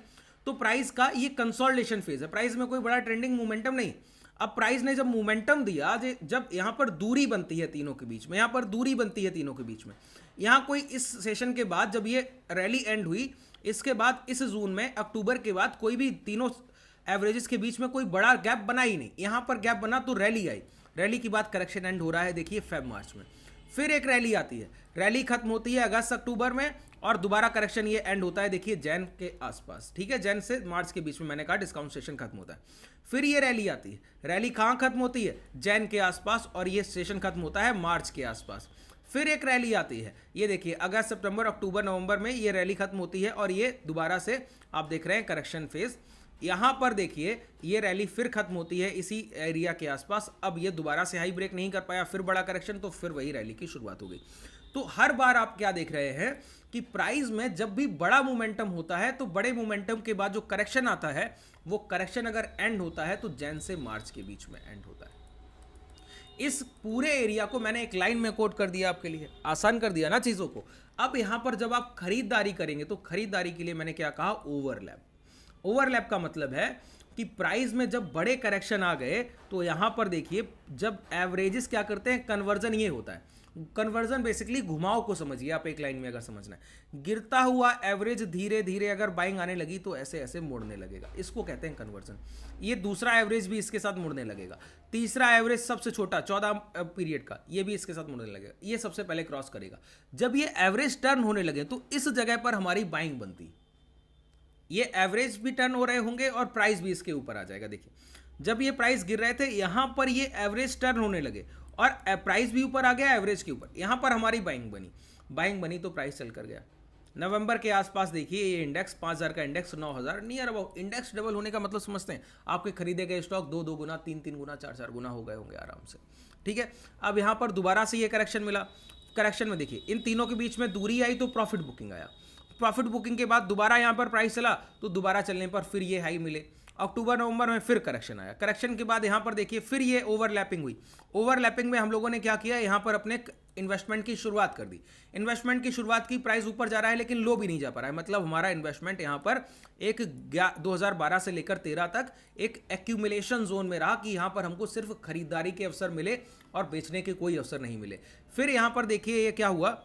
तो प्राइस का ये कंसोलिडेशन फेज है, प्राइस में कोई बड़ा ट्रेंडिंग मोमेंटम नहीं। अब प्राइस ने जब मोमेंटम दिया, जब यहाँ पर दूरी बनती है तीनों के बीच में, यहाँ पर दूरी बनती है तीनों के बीच में, यहाँ कोई इस सेशन के बाद जब ये रैली एंड हुई, इसके बाद इस जून में अक्टूबर के बाद कोई भी तीनों एवरेजेस के बीच में कोई बड़ा गैप बना ही नहीं। यहाँ पर गैप बना तो रैली आई, रैली के बाद करेक्शन एंड हो रहा है, देखिए फेब मार्च में। फिर एक रैली आती है, रैली खत्म होती है अगस्त अक्टूबर में, और दोबारा करेक्शन ये एंड होता है देखिए जैन के आसपास, ठीक है, जैन से मार्च के बीच में, मैंने कहा डिस्काउंट सेशन खत्म होता है। फिर ये रैली आती है, रैली कहाँ खत्म होती है, जैन के आसपास, और ये सेशन खत्म होता है मार्च के आसपास। फिर एक रैली आती है, ये देखिए अगस्त सितंबर अक्टूबर नवंबर में ये रैली खत्म होती है, और ये दोबारा से आप देख रहे हैं करेक्शन फेज। यहाँ पर देखिए ये रैली फिर खत्म होती है इसी एरिया के आसपास, अब ये दोबारा से हाई ब्रेक नहीं कर पाया, फिर बड़ा करेक्शन, तो फिर वही रैली की शुरुआत हो गई। तो हर बार आप क्या देख रहे हैं कि प्राइस में जब भी बड़ा मोमेंटम होता है, तो बड़े मोमेंटम के बाद जो करेक्शन आता है, वो करेक्शन अगर एंड होता है तो जैन से मार्च के बीच में एंड होता है। इस पूरे एरिया को मैंने एक लाइन में कोट कर दिया आपके लिए, आसान कर दिया ना चीज़ों को। अब यहाँ पर जब आप खरीदारी करेंगे, तो खरीदारी के लिए मैंने क्या कहा, ओवरलैप। ओवरलैप का मतलब है कि प्राइस में जब बड़े करेक्शन आ गए, तो यहाँ पर देखिए जब एवरेजेस क्या करते हैं, कन्वर्जन ये होता है। कन्वर्जन बेसिकली घुमाव को समझिए आप, एक लाइन में अगर समझना है, गिरता हुआ एवरेज धीरे धीरे अगर बाइंग आने लगी तो ऐसे ऐसे मुड़ने लगेगा, इसको कहते हैं कन्वर्जन। ये दूसरा एवरेज भी इसके साथ मुड़ने लगेगा, तीसरा एवरेज सबसे छोटा 14 पीरियड का, ये भी इसके साथ मुड़ने लगेगा, ये सबसे पहले क्रॉस करेगा। जब ये एवरेज टर्न होने लगे तो इस जगह पर हमारी बाइंग बनती, ये एवरेज भी टर्न हो रहे होंगे और प्राइस भी इसके ऊपर आ जाएगा। देखिए जब ये प्राइस गिर रहे थे, यहां पर ये एवरेज टर्न होने लगे और प्राइस भी ऊपर आ गया एवरेज के ऊपर, यहां पर हमारी बाइंग बनी तो प्राइस चल कर गया। नवंबर के आसपास देखिए ये इंडेक्स 5000 का index 9000 near about, index double होने का मतलब समझते हैं, आपके खरीदे गए स्टॉक 2 गुना 3 गुना 4 गुना हो गए होंगे आराम से, ठीक है। अब यहां पर दोबारा से ये करेक्शन मिला, करेक्शन में देखिए इन तीनों के बीच में दूरी आई तो प्रॉफिट बुकिंग आया, प्रॉफिट बुकिंग के बाद दोबारा यहाँ पर प्राइस चला, तो दोबारा चलने पर फिर ये हाई मिले। अक्टूबर नवंबर में फिर करेक्शन आया, करेक्शन के बाद यहाँ पर देखिए फिर ये ओवरलैपिंग हुई। ओवरलैपिंग में हम लोगों ने क्या किया, यहाँ पर अपने इन्वेस्टमेंट की शुरुआत कर दी। इन्वेस्टमेंट की शुरुआत की, प्राइस ऊपर जा रहा है लेकिन लो भी नहीं जा पा रहा है, मतलब हमारा इन्वेस्टमेंट यहाँ पर एक 2012 से लेकर 13 तक एक एक्यूमुलेशन जोन में रहा, कि यहाँ पर हमको सिर्फ खरीदारी के अवसर मिले और बेचने के कोई अवसर नहीं मिले। फिर यहाँ पर देखिए ये क्या हुआ,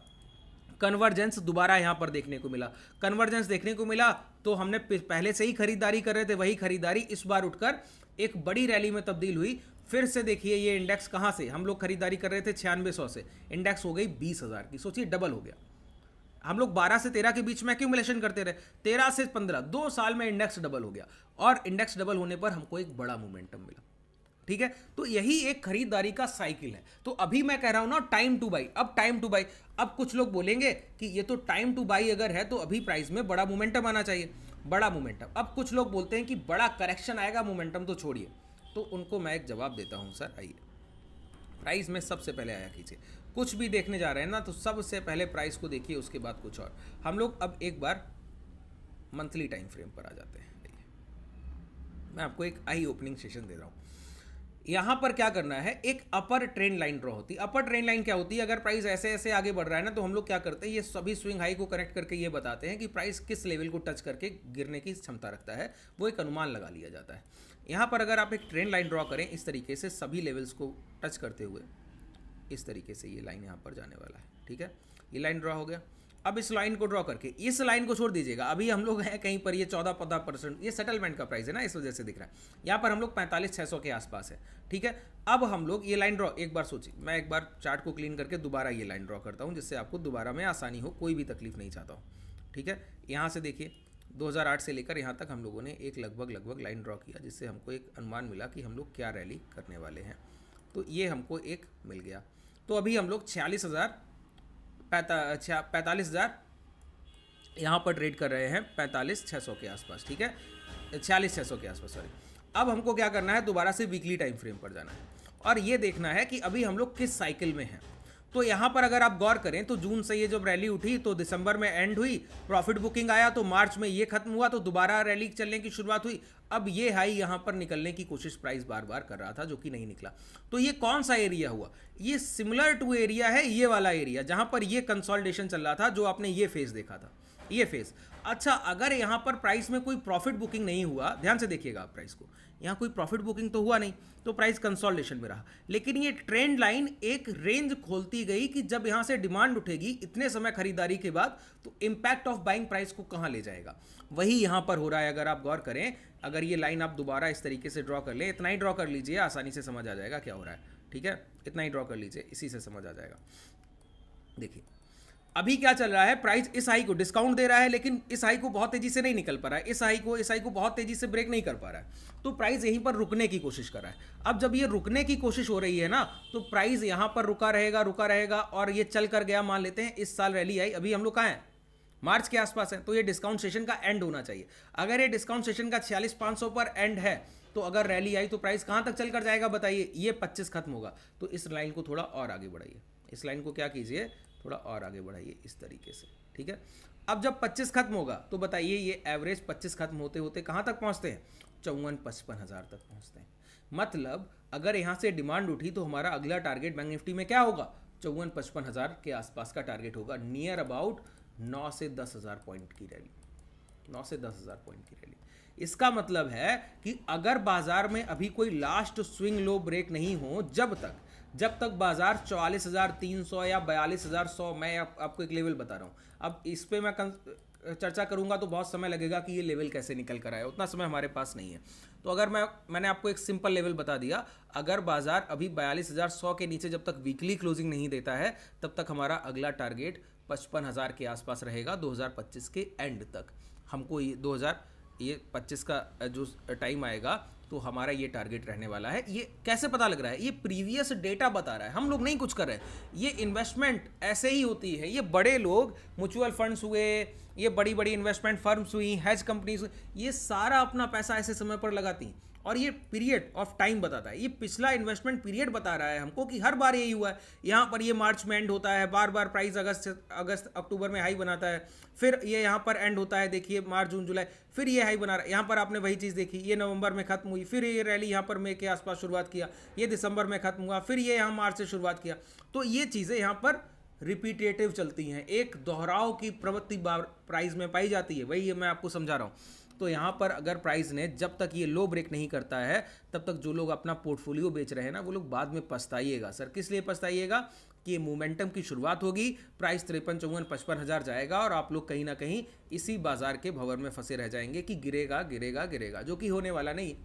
कन्वर्जेंस दोबारा यहाँ पर देखने को मिला। कन्वर्जेंस देखने को मिला तो हमने पहले से ही खरीदारी कर रहे थे, वही खरीदारी इस बार उठकर एक बड़ी रैली में तब्दील हुई। फिर से देखिए ये इंडेक्स कहाँ से, हम लोग खरीदारी कर रहे थे 9600 से, इंडेक्स हो गई 20000 की, सोचिए डबल हो गया। हम लोग 12 से 13 के बीच में एक्यूमुलेशन करते रहे, 13 से 15, 2 साल में इंडेक्स डबल हो गया, और इंडेक्स डबल होने पर हमको एक बड़ा मोमेंटम मिला, ठीक है। तो यही एक खरीदारी का साइकिल है। तो अभी मैं कह रहा हूं ना टाइम टू बाई, अब टाइम टू बाई। अब कुछ लोग बोलेंगे कि ये तो टाइम टू बाई अगर है तो अभी प्राइस में बड़ा मोमेंटम आना चाहिए, बड़ा मोमेंटम। अब कुछ लोग बोलते हैं कि बड़ा करेक्शन आएगा, मोमेंटम तो छोड़िए। तो उनको मैं एक जवाब देता हूं, सर आइए प्राइस में सबसे पहले आया कीजिए, कुछ भी देखने जा रहे हैं ना तो सबसे पहले प्राइस को देखिए, उसके बाद कुछ और। हम लोग अब एक बार मंथली टाइम फ्रेम पर आ जाते हैं। मैं आपको एक आई ओपनिंग सेशन दे रहा हूँ। यहाँ पर क्या करना है, एक अपर ट्रेंड लाइन ड्रॉ होती है। अपर ट्रेंड लाइन क्या होती है, अगर प्राइस ऐसे ऐसे आगे बढ़ रहा है ना, तो हम लोग क्या करते हैं, ये सभी स्विंग हाई को कनेक्ट करके ये बताते हैं कि प्राइस किस लेवल को टच करके गिरने की क्षमता रखता है, वो एक अनुमान लगा लिया जाता है। यहाँ पर अगर आप एक ट्रेंड लाइन ड्रॉ करें इस तरीके से, सभी लेवल्स को टच करते हुए, इस तरीके से ये लाइन यहाँ पर जाने वाला है, ठीक है। ये लाइन ड्रॉ हो गया। अब इस लाइन को ड्रॉ करके इस लाइन को छोड़ दीजिएगा, अभी हम लोग हैं कहीं पर, ये 14-15%, ये सेटलमेंट का प्राइस है ना, इस वजह से दिख रहा है। यहाँ पर हम लोग 45,600 के आसपास है, ठीक है। अब हम लोग ये लाइन ड्रॉ, एक बार सोचिए, मैं एक बार चार्ट को क्लीन करके दोबारा ये लाइन ड्रॉ करता हूँ, जिससे आपको दोबारा में आसानी हो, कोई भी तकलीफ नहीं चाहता हूँ, ठीक है। यहाँ से देखिए 2008 से लेकर यहाँ तक हम लोगों ने एक लगभग लाइन ड्रॉ किया, जिससे हमको एक अनुमान मिला कि हम लोग क्या रैली करने वाले हैं। तो ये हमको एक मिल गया। तो अभी हम लोग 45,000 यहाँ पर ट्रेड कर रहे हैं 45,600 के आसपास, ठीक है, 46,600 के आसपास, सॉरी। अब हमको क्या करना है, दोबारा से वीकली टाइम फ्रेम पर जाना है और ये देखना है कि अभी हम लोग किस साइकिल में हैं। तो यहाँ पर अगर आप गौर करें तो जून से ये जब रैली उठी तो दिसंबर में एंड हुई, प्रॉफिट बुकिंग आया, तो मार्च में ये खत्म हुआ, तो दोबारा रैली चलने की शुरुआत हुई। अब ये हाई यहाँ पर निकलने की कोशिश प्राइस बार बार कर रहा था, जो कि नहीं निकला। तो ये कौन सा एरिया हुआ, ये सिमिलर टू एरिया है, ये वाला एरिया जहाँ पर ये कंसोलिडेशन चल रहा था, जो आपने ये फेज देखा था। ये फेस। अच्छा, अगर यहाँ पर प्राइस में कोई प्रॉफिट बुकिंग नहीं हुआ, ध्यान से देखिएगा आप प्राइस को, यहाँ कोई प्रॉफिट बुकिंग तो हुआ नहीं, तो प्राइस कंसोलिडेशन में रहा। लेकिन ये ट्रेंड लाइन एक रेंज खोलती गई कि जब यहाँ से डिमांड उठेगी इतने समय खरीदारी के बाद, तो इम्पैक्ट ऑफ बाइंग प्राइस को कहाँ ले जाएगा, वही यहाँ पर हो रहा है। अगर आप गौर करें, अगर ये लाइन आप दोबारा इस तरीके से ड्रॉ कर लें, इतना ही ड्रॉ कर लीजिए, आसानी से समझ आ जाएगा क्या हो रहा है। ठीक है, इतना ही ड्रॉ कर लीजिए, इसी से समझ आ जाएगा। देखिए अभी क्या चल रहा है, प्राइस इस हाई को डिस्काउंट दे रहा है, लेकिन इस हाई को बहुत तेजी से नहीं निकल पा रहा है, इस हाई को बहुत तेजी से ब्रेक नहीं कर पा रहा है, तो प्राइस यहीं पर रुकने की कोशिश कर रहा है। अब जब ये रुकने की कोशिश हो रही है ना, तो प्राइस यहां पर रुका रहेगा और ये चल कर गया, मान लेते हैं इस साल रैली आई, अभी हम लोग कहाँ हैं, मार्च के आसपास है, तो ये डिस्काउंट सेशन का एंड होना चाहिए। अगर ये डिस्काउंट सेशन का 46,500 पर एंड है, तो अगर रैली आई तो प्राइस कहां तक चल कर जाएगा बताइए, ये 25 खत्म होगा, तो इस लाइन को थोड़ा और आगे बढ़ाइए, इस लाइन को क्या कीजिए, थोड़ा और आगे बढ़ाइए इस तरीके से। ठीक है, अब जब 25 खत्म होगा तो बताइए ये एवरेज 25 खत्म होते होते कहां तक पहुंचते हैं, 54-55 हज़ार तक पहुंचते हैं। मतलब अगर यहां से डिमांड उठी तो हमारा अगला टारगेट बैंक निफ्टी में क्या होगा, 54-55 हज़ार के आसपास का टारगेट होगा, नियर अबाउट 9 से 10 हज़ार पॉइंट की रैली, 9 से 10 हज़ार पॉइंट की रैली। इसका मतलब है कि अगर बाजार में अभी कोई लास्ट स्विंग लो ब्रेक नहीं हो, जब तक बाजार 44,300 या 42,100, मैं आपको एक लेवल बता रहा हूँ, अब इस पे मैं चर्चा करूंगा तो बहुत समय लगेगा कि ये लेवल कैसे निकल कर आए, उतना समय हमारे पास नहीं है। तो अगर मैंने आपको एक सिंपल लेवल बता दिया, अगर बाजार अभी 42,100 के नीचे जब तक वीकली क्लोजिंग नहीं देता है, तब तक हमारा अगला टारगेट 55,000 के आसपास रहेगा 2025 के एंड तक। हमको ये 2025 का जो टाइम आएगा तो हमारा ये टारगेट रहने वाला है। ये कैसे पता लग रहा है, ये प्रीवियस डेटा बता रहा है, हम लोग नहीं कुछ कर रहे हैं। ये इन्वेस्टमेंट ऐसे ही होती है, ये बड़े लोग, म्यूचुअल फंड्स हुए, ये बड़ी बड़ी इन्वेस्टमेंट फर्म्स हुई, हेज कंपनीज हुई, ये सारा अपना पैसा ऐसे समय पर लगाती हैं और ये पीरियड ऑफ टाइम बताता है, ये पिछला इन्वेस्टमेंट पीरियड बता रहा है हमको कि हर बार यही हुआ है। यहाँ पर ये मार्च में एंड होता है, बार बार प्राइस अगस्त अक्टूबर में हाई बनाता है, फिर ये यहाँ पर एंड होता है, देखिए मार्च जून जुलाई, फिर ये हाई बना रहा है। यहाँ पर आपने वही चीज़ देखी, ये नवंबर में खत्म हुई, फिर ये रैली यहाँ पर मई के आसपास शुरुआत किया, ये दिसंबर में खत्म हुआ, फिर ये यहाँ मार्च से शुरुआत किया। तो ये चीज़ें यहाँ पर रिपीटेटिव चलती हैं, एक दोहराव की प्रवृत्ति प्राइस में पाई जाती है, वही मैं आपको समझा रहा हूँ। तो यहाँ पर अगर प्राइस ने जब तक ये लो ब्रेक नहीं करता है, तब तक जो लोग अपना पोर्टफोलियो बेच रहे हैं ना, वो लोग बाद में पछताइएगा। सर किस लिए पछताइएगा, कि ये मोमेंटम की शुरुआत होगी, प्राइस 53, 54, 55 हज़ार जाएगा और आप लोग कहीं ना कहीं इसी बाजार के भंवर में फंसे रह जाएंगे कि गिरेगा गिरेगा गिरेगा, जो कि होने वाला नहीं।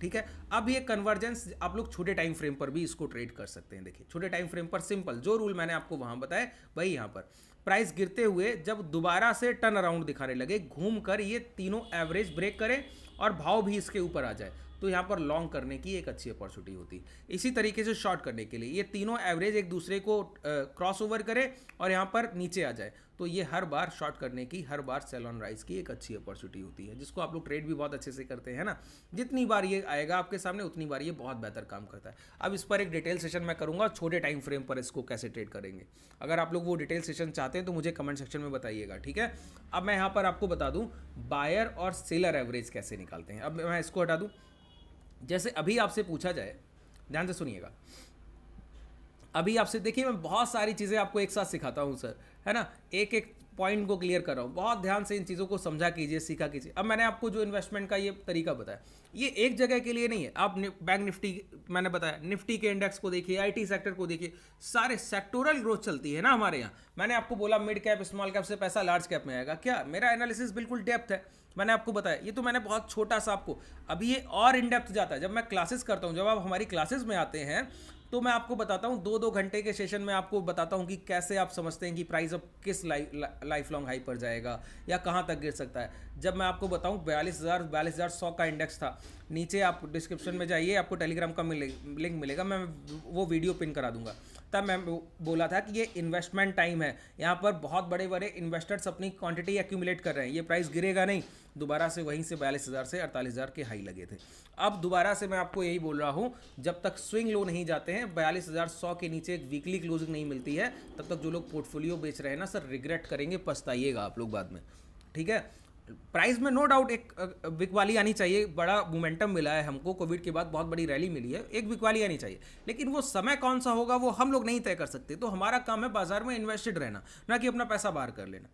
ठीक है, अब ये कन्वर्जेंस आप लोग छोटे टाइम फ्रेम पर भी इसको ट्रेड कर सकते हैं। देखिए छोटे टाइम फ्रेम पर सिंपल जो रूल मैंने आपको वहां बताया, वही यहाँ पर प्राइस गिरते हुए जब दोबारा से टर्न अराउंड दिखाने लगे, घूम कर ये तीनों एवरेज ब्रेक करें और भाव भी इसके ऊपर आ जाए, तो यहाँ पर लॉन्ग करने की एक अच्छी अपॉर्चुनिटी होती है। इसी तरीके से शॉर्ट करने के लिए ये तीनों एवरेज एक दूसरे को क्रॉस ओवर करे और यहाँ पर नीचे आ जाए, तो ये हर बार शॉर्ट करने की, हर बार सेल ऑन राइज की एक अच्छी अपॉर्चुनिटी होती है, जिसको आप लोग ट्रेड भी बहुत अच्छे से करते हैं ना। जितनी बार ये आएगा आपके सामने, उतनी बार ये बहुत बेहतर काम करता है। अब इस पर एक डिटेल सेशन मैं करूँगा, छोटे टाइम फ्रेम पर इसको कैसे ट्रेड करेंगे। अगर आप लोग वो डिटेल सेशन चाहते हैं तो मुझे कमेंट सेक्शन में बताइएगा। ठीक है, अब मैं यहाँ पर आपको बता दूँ बायर और सेलर एवरेज कैसे निकालते हैं। अब मैं इसको हटा दूँ, जैसे अभी आपसे पूछा जाए, ध्यान से सुनिएगा, अभी आपसे देखिए मैं बहुत सारी चीज़ें आपको एक साथ सिखाता हूँ सर, है ना, एक एक पॉइंट को क्लियर कर रहा हूँ, बहुत ध्यान से इन चीज़ों को समझा कीजिए, सीखा कीजिए। अब मैंने आपको जो इन्वेस्टमेंट का ये तरीका बताया, ये एक जगह के लिए नहीं है। आप बैंक निफ्टी मैंने बताया, निफ्टी के इंडेक्स को देखिए, आईटी सेक्टर को देखिए, सारे सेक्टोरल ग्रोथ चलती है ना हमारे यहाँ। मैंने आपको बोला मिड कैप स्मॉल कैप से पैसा लार्ज कैप में आएगा, क्या मेरा एनालिसिस बिल्कुल डेप्थ है, मैंने आपको बताया। ये तो मैंने बहुत छोटा सा आपको, अभी ये और इन डेप्थ जाता है जब मैं क्लासेस करता हूँ। जब आप हमारी क्लासेस में आते हैं तो मैं आपको बताता हूँ, 2-2 घंटे के सेशन में आपको बताता हूँ कि कैसे आप समझते हैं कि प्राइस अब किस लाइफ लॉन्ग हाई पर जाएगा या कहाँ तक गिर सकता है। जब मैं आपको बताऊँ 42,100 का इंडेक्स था, नीचे आप डिस्क्रिप्शन में जाइए, आपको टेलीग्राम का लिंक मिलेगा, मैं वो वीडियो पिन करा दूंगा। तब मैं बोला था कि ये इन्वेस्टमेंट टाइम है, यहाँ पर बहुत बड़े बड़े इन्वेस्टर्स अपनी क्वांटिटी एक्यूमुलेट कर रहे हैं, ये प्राइस गिरेगा नहीं। दोबारा से वहीं से 42,000 से 48,000 के हाई लगे थे। अब दोबारा से मैं आपको यही बोल रहा हूँ, जब तक स्विंग लो नहीं जाते हैं, 42,100 के नीचे एक वीकली क्लोजिंग नहीं मिलती है, तब तक जो लोग पोर्टफोलियो बेच रहे हैं ना सर, रिग्रेट करेंगे, पछताइएगा आप लोग बाद में। ठीक है, प्राइस में नो डाउट एक बिकवाली आनी चाहिए, बड़ा मोमेंटम मिला है हमको, कोविड के बाद बहुत बड़ी रैली मिली है, एक बिकवाली आनी चाहिए, लेकिन वो समय कौन सा होगा वो हम लोग नहीं तय कर सकते। तो हमारा काम है बाजार में इन्वेस्टेड रहना, ना कि अपना पैसा बाहर कर लेना।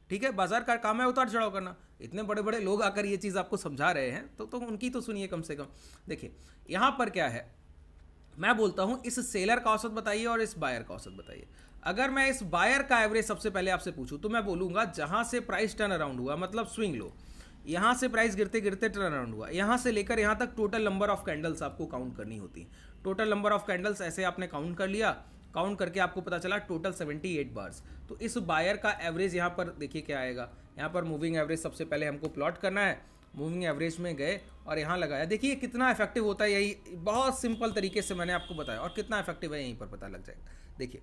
ठीक है, बाजार का काम है उतार चढ़ाव करना। इतने बड़े बड़े लोग आकर ये चीज़ आपको समझा रहे हैं तो उनकी तो सुनिए कम से कम। देखिए यहाँ पर क्या है, मैं बोलता हूँ इस सेलर का औसत बताइए और इस बायर का औसत बताइए। अगर मैं इस बायर का एवरेज सबसे पहले आपसे पूछूं तो मैं बोलूँगा जहाँ से प्राइस टर्न अराउंड हुआ, मतलब स्विंग लो, यहाँ से प्राइस गिरते गिरते टर्न अराउंड हुआ, यहाँ से लेकर यहाँ तक टोटल नंबर ऑफ कैंडल्स आपको काउंट करनी होती है। टोटल नंबर ऑफ कैंडल्स ऐसे आपने काउंट कर लिया, काउंट करके आपको पता चला टोटल 78 बार्स। तो इस बायर का एवरेज यहाँ पर देखिए क्या आएगा, यहाँ पर मूविंग एवरेज सबसे पहले हमको प्लॉट करना है। मूविंग एवरेज में गए और यहाँ लगाया, देखिए कितना इफेक्टिव होता है, यही बहुत सिंपल तरीके से मैंने आपको बताया और कितना इफेक्टिव है यहीं पर पता लग जाएगा। देखिए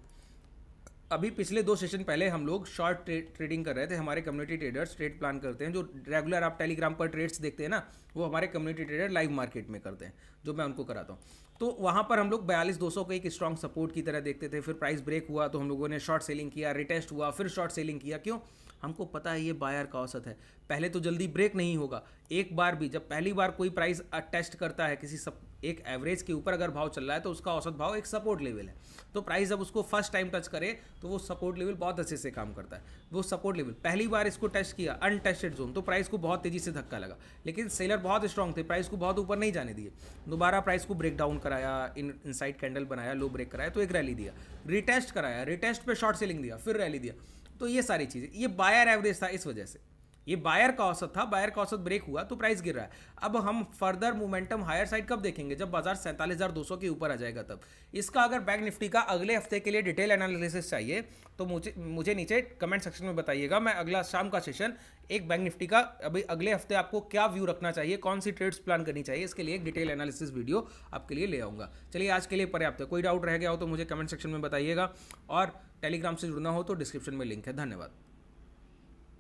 अभी पिछले 2 सेशन पहले हम लोग शॉर्ट ट्रेडिंग कर रहे थे। हमारे कम्युनिटी ट्रेडर्स ट्रेड प्लान करते हैं, जो रेगुलर आप टेलीग्राम पर ट्रेड्स देखते हैं ना, वो हमारे कम्युनिटी ट्रेडर लाइव मार्केट में करते हैं, जो मैं उनको कराता हूँ। तो वहाँ पर हम लोग 42,200 को एक स्ट्रॉन्ग सपोर्ट की तरह देखते थे। फिर प्राइस ब्रेक हुआ तो हम लोगों ने शॉर्ट सेलिंग किया, रिटेस्ट हुआ, फिर शॉर्ट सेलिंग किया। क्यों? हमको पता है ये बायर का औसत है, पहले तो जल्दी ब्रेक नहीं होगा। एक बार भी जब पहली बार कोई प्राइस टेस्ट करता है किसी एक एवरेज के ऊपर अगर भाव चल रहा है तो उसका औसत भाव एक सपोर्ट लेवल है। तो प्राइस जब उसको फर्स्ट टाइम टच करे तो वो सपोर्ट लेवल बहुत अच्छे से काम करता है। वो सपोर्ट लेवल पहली बार इसको टेस्ट किया, अनटेस्टेड जोन, तो प्राइस को बहुत तेजी से धक्का लगा, लेकिन सेलर बहुत स्ट्रांग थे, प्राइस को बहुत ऊपर नहीं जाने दिए। दोबारा प्राइस को ब्रेक डाउन कराया, इनसाइड कैंडल बनाया, लो ब्रेक कराया तो एक रैली दिया, रिटेस्ट कराया, रिटेस्ट पे शॉर्ट सेलिंग दिया, फिर रैली दिया। तो ये सारी चीज़ें, ये बायर एवरेज था, इस वजह से ये बायर का औसत था। बायर का औसत ब्रेक हुआ तो प्राइस गिर रहा है। अब हम फर्दर मोमेंटम हायर साइड कब देखेंगे? जब बाजार 47,200 के ऊपर आ जाएगा तब। इसका अगर बैंक निफ्टी का अगले हफ्ते के लिए डिटेल एनालिसिस चाहिए तो मुझे नीचे कमेंट सेक्शन में बताइएगा। मैं अगला शाम का सेशन एक बैंक निफ्टी का अभी अगले हफ्ते आपको क्या व्यू रखना चाहिए, कौन सी ट्रेड्स प्लान करनी चाहिए, इसके लिए एक डिटेल एनालिसिस वीडियो आपके लिए ले आऊँगा। चलिए आज के लिए पर्याप्त है। कोई डाउट रह गया हो तो मुझे कमेंट सेक्शन में बताइएगा और टेलीग्राम से जुड़ना हो तो डिस्क्रिप्शन में लिंक है। धन्यवाद।